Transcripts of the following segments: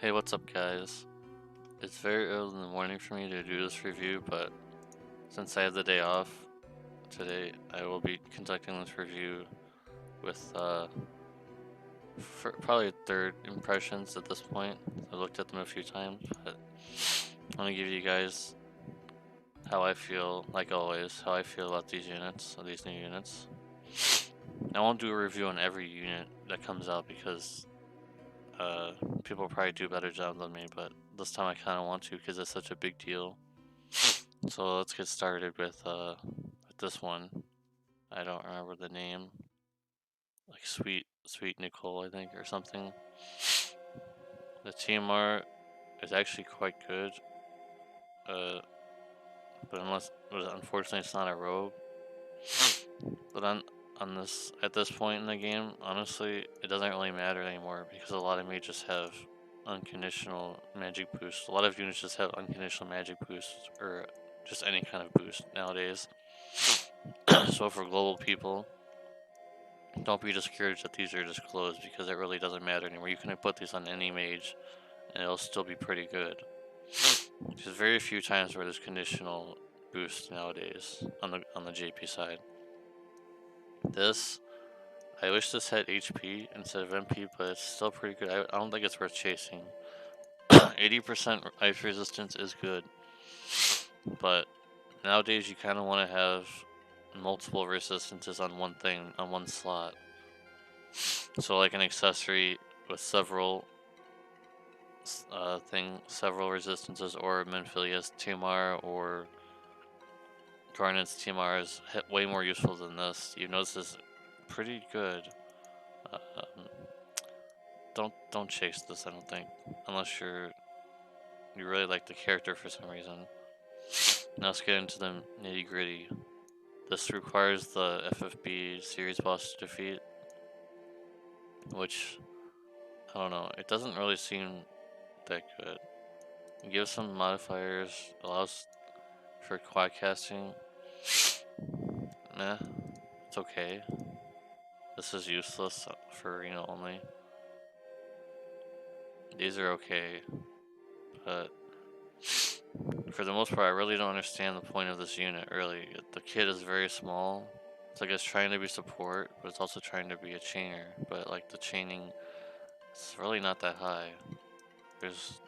Hey, what's up, guys? It's very early in the morning for me to do this review, but since I have the day off today, I will be conducting this review with probably third impressions at this point. I looked at them a few times, but I'm gonna give you guys how I feel, like always, how I feel about these units, these new units. I won't do a review on every unit that comes out because people probably do a better job than me, but this time I kind of want to because it's such a big deal. So let's get started with this one. I don't remember the name. Like Sweet Nichol, I think, or something. The team art is actually quite good. But unfortunately it's not a rogue. But on this at this point in the game, honestly, it doesn't really matter anymore because a lot of mages have unconditional magic boost. A lot of units just have unconditional magic boost or just any kind of boost nowadays. So for global people, don't be discouraged that these are just closed because it really doesn't matter anymore. You can put these on any mage and it'll still be pretty good. There's very few times where there's conditional boost nowadays on the JP side. This, I wish this had HP instead of MP, but it's still pretty good. I don't think it's worth chasing. 80% ice resistance is good, but nowadays you kind of want to have multiple resistances on one thing, on one slot. So like an accessory with several several resistances, or Menphilius TMR or Garnet's TMR is way more useful than this. You notice this is pretty good. Don't chase this, I don't think, unless you really like the character for some reason. Now let's get into the nitty gritty. This requires the FFBE series boss to defeat, which I don't know. It doesn't really seem that good. It gives some modifiers, allows for quad casting. Nah, it's okay. This is useless for arena only. These are okay, but for the most part, I really don't understand the point of this unit, really. The kit is very small. It's like it's trying to be support, but it's also trying to be a chainer. But like the chaining, it's really not that high. There's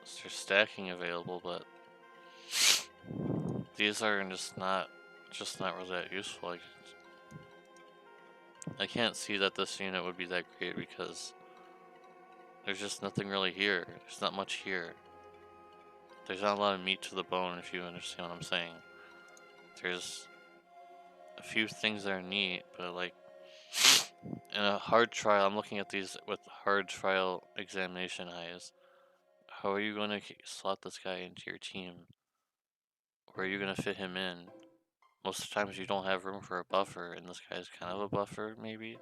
stacking available, but these are just not really that useful. Like, I can't see that this unit would be that great because there's just nothing really here. There's not much here. There's not a lot of meat to the bone, if you understand what I'm saying. There's a few things that are neat, but like in a hard trial, I'm looking at these with hard trial examination eyes. How are you going to slot this guy into your team? Where are you going to fit him in? Most of the times you don't have room for a buffer, and this guy's kind of a buffer, maybe.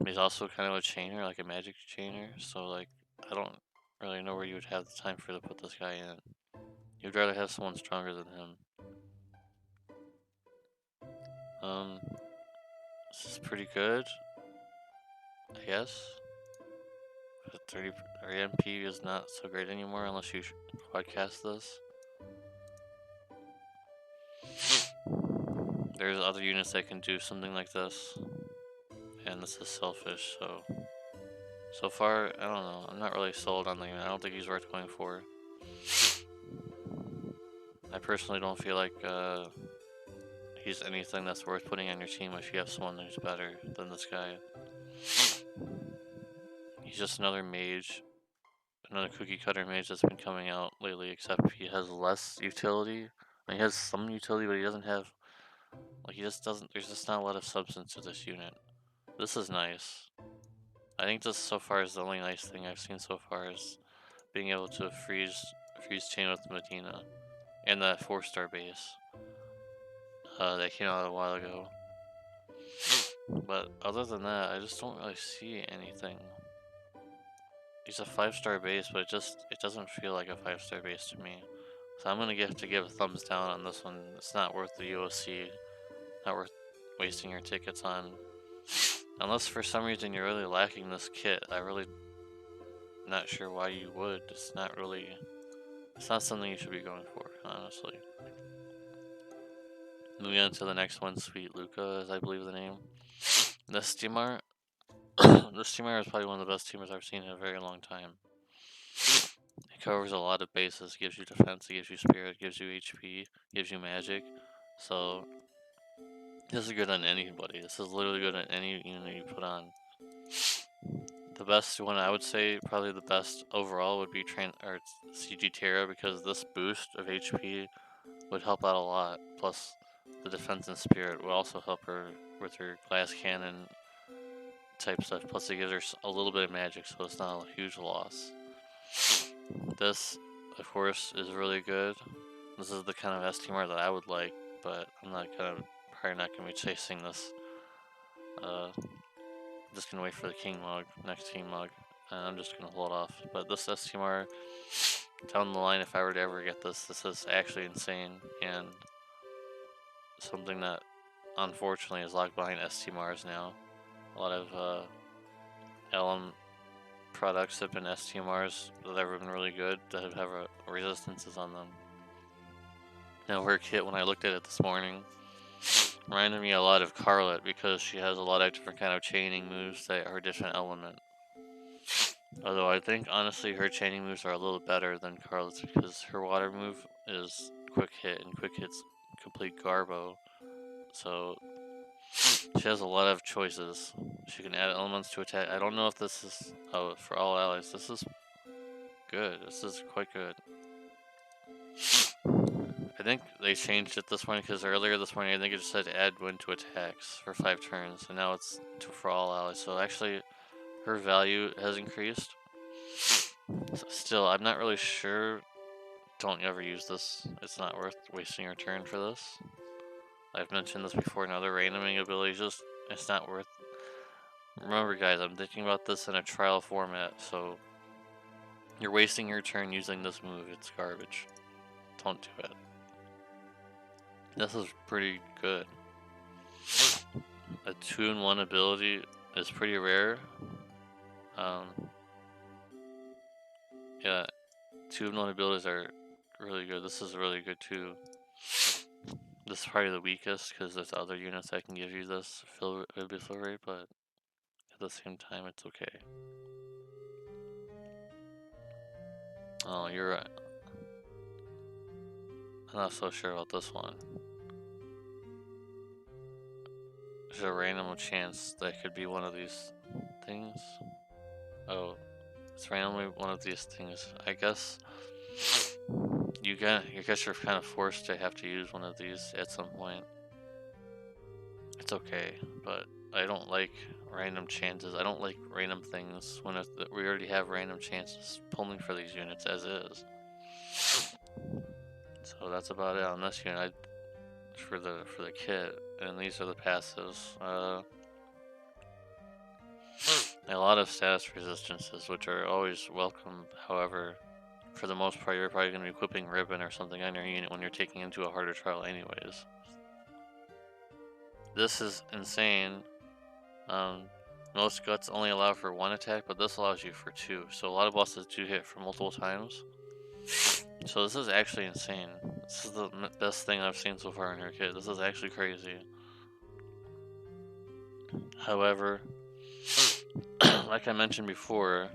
He's also kind of a chainer, like a magic chainer, so like, I don't really know where you would have the time to put this guy in. You'd rather have someone stronger than him. This is pretty good, I guess. But 30 MP is not so great anymore unless you quadcast this. There's other units that can do something like this, and this is selfish, so far, I don't know. I'm not really sold on the unit. I don't think he's worth going for. I personally don't feel like he's anything that's worth putting on your team if you have someone who's better than this guy. He's just another mage, another cookie cutter mage that's been coming out lately, except he has less utility. I mean, he has some utility, but he doesn't have, like, he just doesn't, there's just not a lot of substance to this unit. This is nice. I think this so far is the only nice thing I've seen so far, is being able to freeze chain with Medina and the 4-star base that came out a while ago. But other than that, I just don't really see anything. He's a 5-star base, but it doesn't feel like a 5-star base to me. So I'm gonna have to give a thumbs down on this one. It's not worth the UOC, not worth wasting your tickets on. Unless for some reason you're really lacking this kit, not sure why you would. It's not something you should be going for, honestly. Moving on to the next one, Sweet Luka, as I believe the name. This Steamer, this Steamer is probably one of the best Steamers I've seen in a very long time. It covers a lot of bases, gives you defense, it gives you spirit, gives you HP, gives you magic. So this is good on anybody. This is literally good on any unit you put on. The best one, I would say, probably the best overall would be CG Terra, because this boost of HP would help out a lot. Plus, the defense and spirit would also help her with her glass cannon type stuff. Plus, it gives her a little bit of magic, so it's not a huge loss. This, of course, is really good. This is the kind of STMR that I would like, but I'm probably not gonna be chasing this. Just gonna wait for the next King Mug, and I'm just gonna hold off. But this STMR, down the line, if I were to ever get this is actually insane, and something that unfortunately is locked behind STMRs now. A lot of LM products have been STMRs that have been really good, that have resistances on them. Now her kit, when I looked at it this morning, reminded me a lot of Carlet, because she has a lot of different kind of chaining moves that are different element. Although I think honestly her chaining moves are a little better than Carlet's, because her water move is quick hit, and quick hit's complete garbo. So she has a lot of choices. She can add elements to attack. I don't know if this is for all allies. This is good. This is quite good. I think they changed it this morning, because earlier this morning I think it just said add wind to attacks for 5 turns, and now it's for all allies. So actually, her value has increased. So still, I'm not really sure. Don't ever use this. It's not worth wasting your turn for this. I've mentioned this before in other randoming abilities. It's not worth. Remember, guys, I'm thinking about this in a trial format, so you're wasting your turn using this move. It's garbage. Don't do it. This is pretty good. A 2-in-1 ability is pretty rare. Yeah, 2-in-1 abilities are really good. This is really good too. This is probably the weakest, because there's other units that can give you this fill rate, but at the same time, it's okay. Oh, you're right. I'm not so sure about this one. There's a random chance that could be one of these things. Oh, it's randomly one of these things. I guess you're kind of forced to have to use one of these at some point. It's okay, but I don't like random chances. I don't like random things when we already have random chances pulling for these units as is. So that's about it on this unit for the kit, and these are the passives. A lot of status resistances, which are always welcome. However, for the most part, you're probably going to be equipping Ribbon or something on your unit when you're taking into a harder trial anyways. This is insane. Most guts only allow for 1 attack, but this allows you for 2. So a lot of bosses do hit for multiple times. So this is actually insane. This is the best thing I've seen so far in her kit. This is actually crazy. However, like I mentioned before,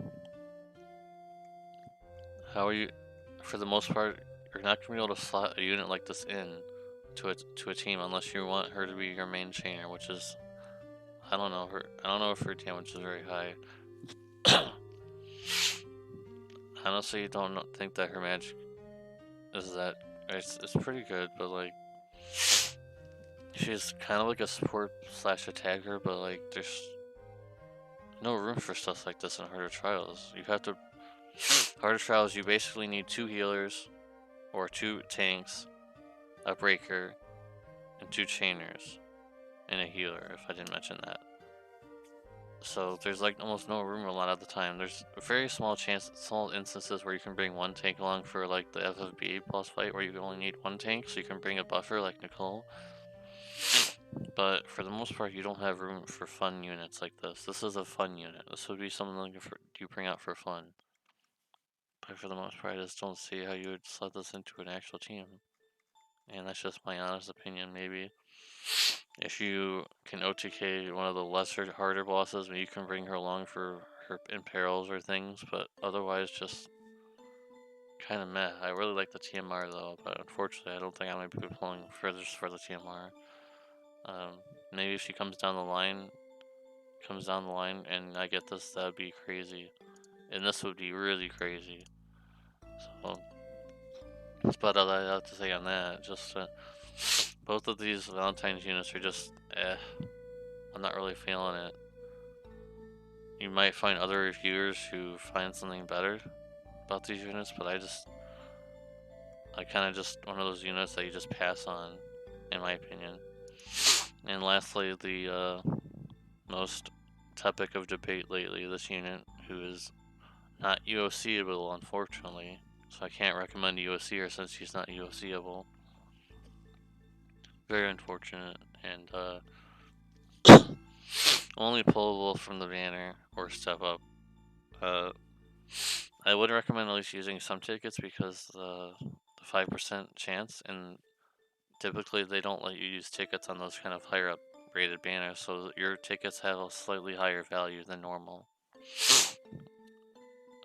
for the most part, you're not going to be able to slot a unit like this in to a team unless you want her to be your main chainer, which is, I don't know if her damage is very high. Honestly, don't think that her magic is that. It's pretty good, but like, she's kind of like a support / attacker, but like, there's no room for stuff like this in harder trials. Harder trials, you basically need 2 healers, or 2 tanks, a breaker, and 2 chainers, and a healer, if I didn't mention that. So there's like almost no room a lot of the time. There's a very small instances where you can bring 1 tank along for like the FFBE plus fight, where you only need 1 tank, so you can bring a buffer like Nichol. But for the most part, you don't have room for fun units like this. This is a fun unit. This would be something you bring out for fun. But for the most part, I just don't see how you would slot this into an actual team. And that's just my honest opinion. Maybe if you can OTK one of the lesser, harder bosses, maybe you can bring her along for her imperils or things, but otherwise just kind of meh. I really like the TMR though, but unfortunately I don't think I'm going to be pulling further for the TMR. Maybe if she comes down the line and I get this, that would be crazy. And this would be really crazy. So that's about all I have to say on that. Just both of these Valentine's units are just I'm not really feeling it. You might find other reviewers who find something better about these units, but I kind of just one of those units that you just pass on, in my opinion. And lastly, the most topic of debate lately, this unit, who is not UOC-able, unfortunately. So I can't recommend UOC her since she's not UOC-able. Very unfortunate, and only pullable from the banner or step up. I would recommend at least using some tickets because the 5% chance, and typically they don't let you use tickets on those kind of higher up rated banners, so your tickets have a slightly higher value than normal.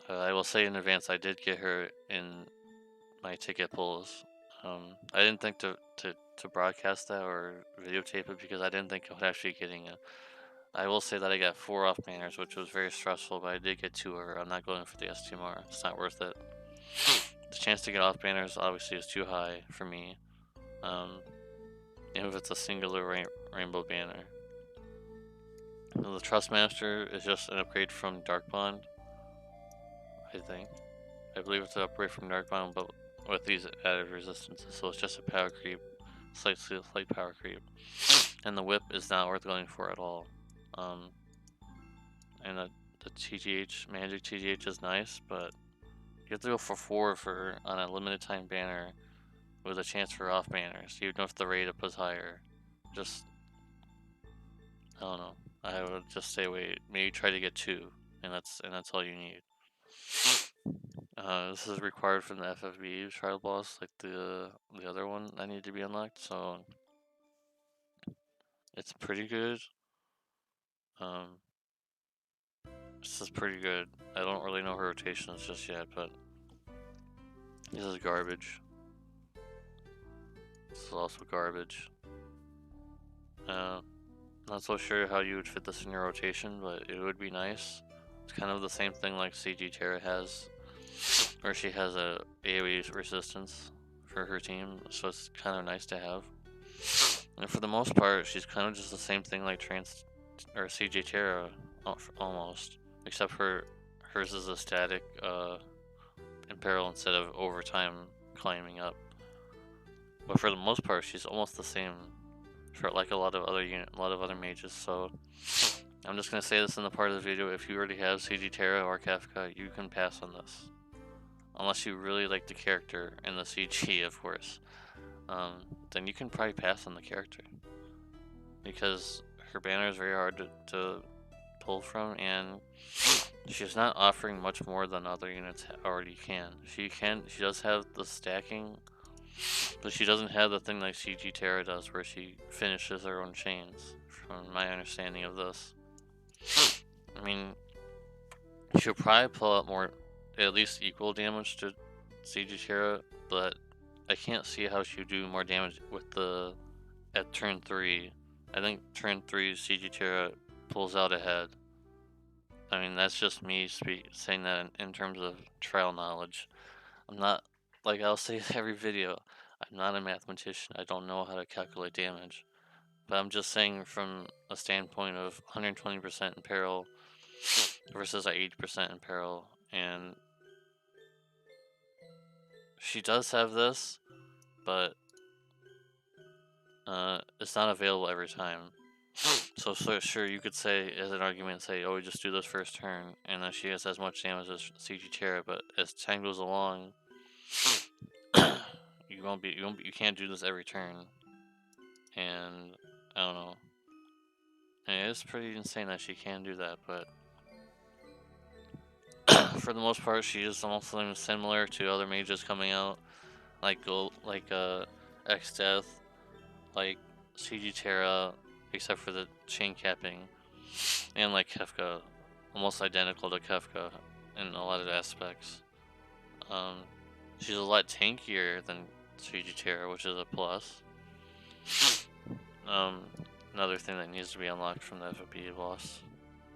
I will say in advance, I did get her in my ticket pulls. I didn't think to broadcast that or videotape it because I didn't think I would actually getting it. I will say that I got 4 off banners, which was very stressful, but I did get 2 of her. I'm not going for the STMR. It's not worth it. The chance to get off banners obviously is too high for me. If it's a singular rainbow banner. The Trustmaster is just an upgrade from Dark Bond, I think. I believe it's an upgrade from Dark Bond, but with these added resistances, so it's just a power creep, slight power creep. And the whip is not worth going for at all. And the TGH, Magic TGH is nice, but you have to go for 4 on a limited time banner with a chance for off banners, even if the rate up was higher. Just, I don't know. I would just say wait, maybe try to get 2, and that's all you need. This is required from the FFBE trial boss, like the other one that need to be unlocked, so it's pretty good. This is pretty good. I don't really know her rotations just yet, but this is garbage. This is also garbage. Not so sure how you would fit this in your rotation, but it would be nice. It's kind of the same thing like CG Terra has, where she has a AoE resistance for her team, so it's kind of nice to have. And for the most part, she's kind of just the same thing like CG Terra, almost, except for hers is a static imperil instead of over time climbing up. But for the most part, she's almost the same for like a lot of other mages. So I'm just gonna say this in the part of the video: if you already have CG Terra or Kafka, you can pass on this, unless you really like the character and the CG, of course. Then you can probably pass on the character because her banner is very hard to pull from, and she's not offering much more than other units already can. She does have the stacking, but she doesn't have the thing like CG Terra does, where she finishes her own chains, from my understanding of this. I mean, she'll probably pull out more, at least equal damage to CG Terra, but I can't see how she would do more damage with at turn 3. I think turn 3 CG Terra pulls out ahead. I mean, that's just me saying that in terms of trial knowledge. I'm not, like I'll say every video, I'm not a mathematician. I don't know how to calculate damage. But I'm just saying from a standpoint of 120% in peril versus 80% in peril. And she does have this, but it's not available every time. So sure, you could say, as an argument, say, oh, we just do this first turn, and then she has as much damage as CG Terra, but as time goes along, you can't do this every turn. And I don't know. And it's pretty insane that she can do that, but for the most part, she is almost something similar to other mages coming out, like X Death, like CG Terra, except for the chain capping, and like Kefka, almost identical to Kefka in a lot of aspects. She's a lot tankier than CG Terra, which is a plus. Another thing that needs to be unlocked from the FFBE boss.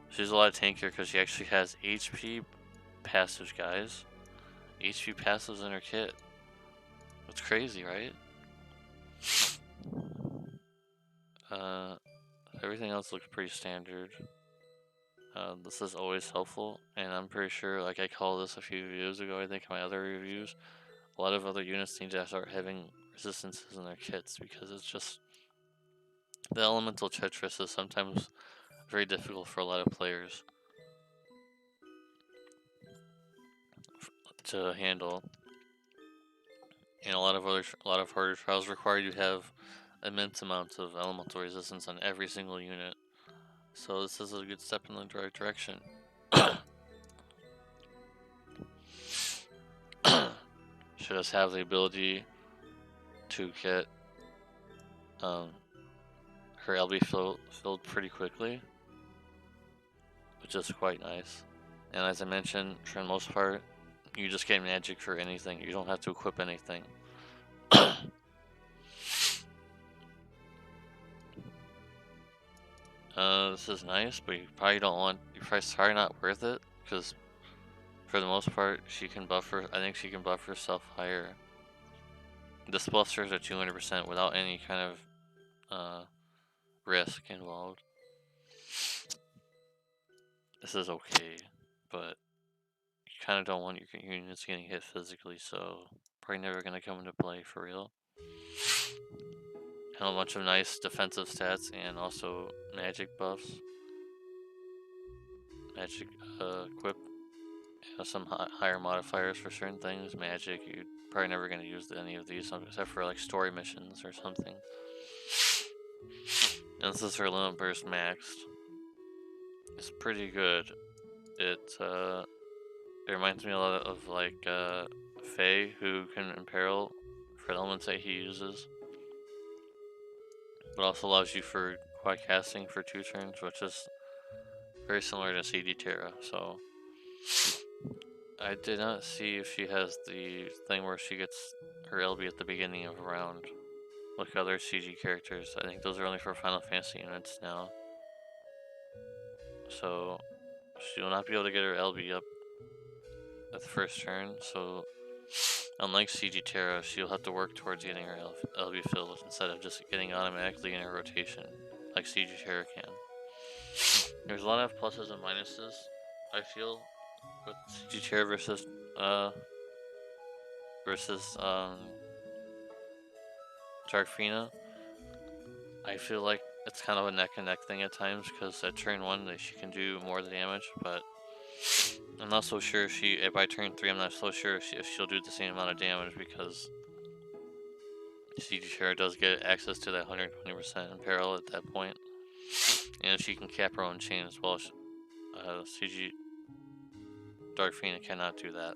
She's a lot tankier because she actually has HP passives, guys. HP passives in her kit. That's crazy, right? Everything else looks pretty standard. This is always helpful, and I'm pretty sure, like I called this a few videos ago, I think in my other reviews, a lot of other units need to start having resistances in their kits because it's just the elemental Tetris is sometimes very difficult for a lot of players to handle, and a lot of harder trials require you to have immense amounts of elemental resistance on every single unit. So this is a good step in the right direction. Should us have the ability to get her LB filled pretty quickly, which is quite nice. And as I mentioned, for the most part, you just get magic for anything. You don't have to equip anything. This is nice, but you probably don't want. You're probably not worth it because, for the most part, she can buffer. I think she can buff herself higher. This buffs her to 200% without any kind of risk involved. This is okay, but you kind of don't want your units getting hit physically, so probably never gonna come into play for real. And a bunch of nice defensive stats and also magic buffs. Magic equip. Some higher modifiers for certain things. Magic, you're probably never going to use any of these except for like story missions or something. And this is her limit burst maxed. It's pretty good. It reminds me a lot of like Faye, who can imperil for elements that he uses, but also allows you for quad casting for 2 turns, which is very similar to CD Terra. So I did not see if she has the thing where she gets her LB at the beginning of a round, like other CG characters. I think those are only for Final Fantasy units now. So she will not be able to get her LB up at the first turn. So unlike CG Terra, she'll have to work towards getting her LB filled instead of just getting automatically in her rotation, like CG Terra can. There's a lot of pluses and minuses, I feel, with CG Terra versus Dark Fina. I feel like it's kind of a neck and neck thing at times because at turn 1 she can do more damage, but I'm not so sure if by turn 3 I'm not so sure if she'll do the same amount of damage because CG Terra does get access to that 120% imperil at that point, and if she can cap her own chain as well, CG Dark Fina cannot do that.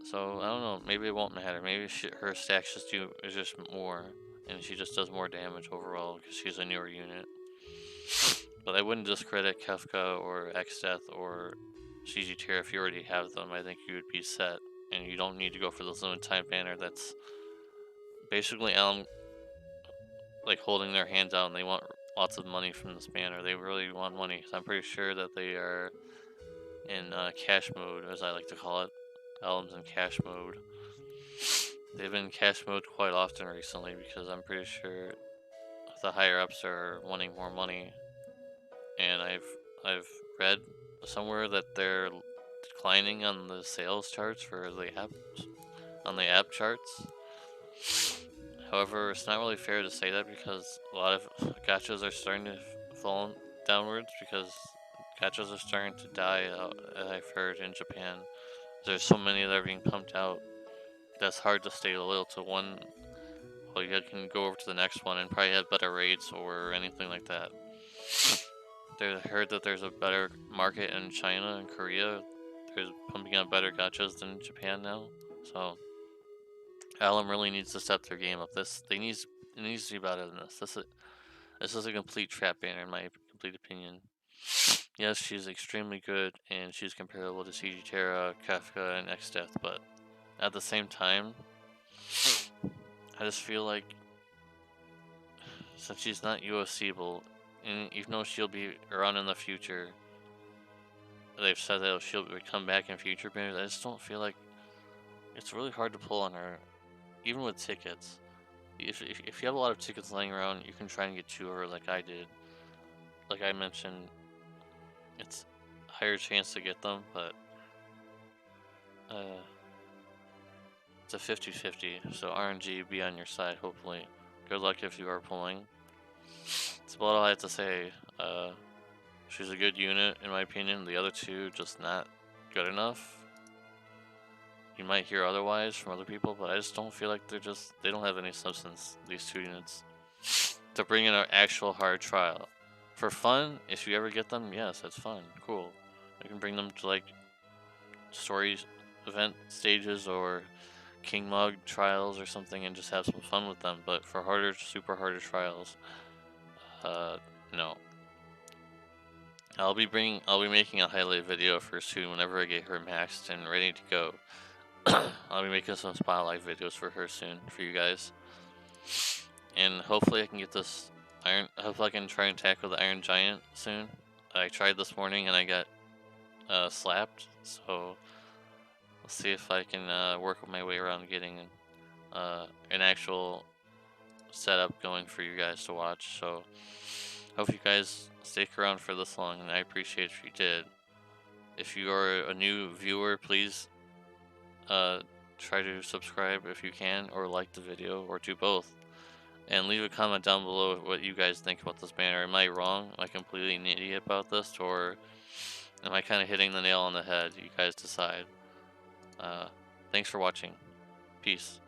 So I don't know. Maybe it won't matter. Maybe her stacks is just more, and she just does more damage overall because she's a newer unit. But I wouldn't discredit Kefka or X-Death or CG Terra if you already have them. I think you would be set, and you don't need to go for this limited time banner that's basically like holding their hands out and they want lots of money from this banner. They really want money because I'm pretty sure that they are in cash mode, as I like to call it. Elms in cash mode. They've been in cash mode quite often recently because I'm pretty sure the higher ups are wanting more money, and I've read somewhere that they're declining on the sales charts for the app charts. However, it's not really fair to say that because a lot of gachas are starting to fall downwards because gachas are starting to die out, as I've heard in Japan. There's so many that are being pumped out that's hard to stay loyal to one. Well, you can go over to the next one and probably have better rates or anything like that. I heard that there's a better market in China and Korea they're pumping out better gachas than Japan now. So Alum really needs to step their game up. It needs to be better than this. This is a complete trap banner in my complete opinion. Yes, she's extremely good and she's comparable to CG Terra, Kafka, and X-Death, but at the same time, I just feel like since she's not UFCable, and even though she'll be around in the future, they've said that she'll come back in future banners. I just don't feel like it's really hard to pull on her, even with tickets. If you have a lot of tickets laying around, you can try and get to her like I did. Like I mentioned, it's a higher chance to get them, but uh, it's a 50-50. So RNG, be on your side, hopefully. Good luck if you are pulling. That's about all I have to say. She's a good unit, in my opinion. The other two, just not good enough. You might hear otherwise from other people, but I just don't feel like they don't have any substance, these two units. To bring in an actual hard trial. For fun, if you ever get them, yes, that's fun. Cool. I can bring them to, like, story event stages or King Mug trials or something and just have some fun with them. But for harder, super harder trials, no. I'll be making a highlight video for soon whenever I get her maxed and ready to go. I'll be making some spotlight videos for her soon for you guys. And hopefully I can get this hopefully I can try and tackle the Iron Giant soon. I tried this morning and I got slapped, so let's see if I can work my way around getting an actual setup going for you guys to watch. So hope you guys stick around for this long, and I appreciate if you did. If you are a new viewer, please try to subscribe if you can, or like the video, or do both. And leave a comment down below what you guys think about this banner. Am I wrong? Am I completely an idiot about this? Or am I kind of hitting the nail on the head? You guys decide. Thanks for watching. Peace.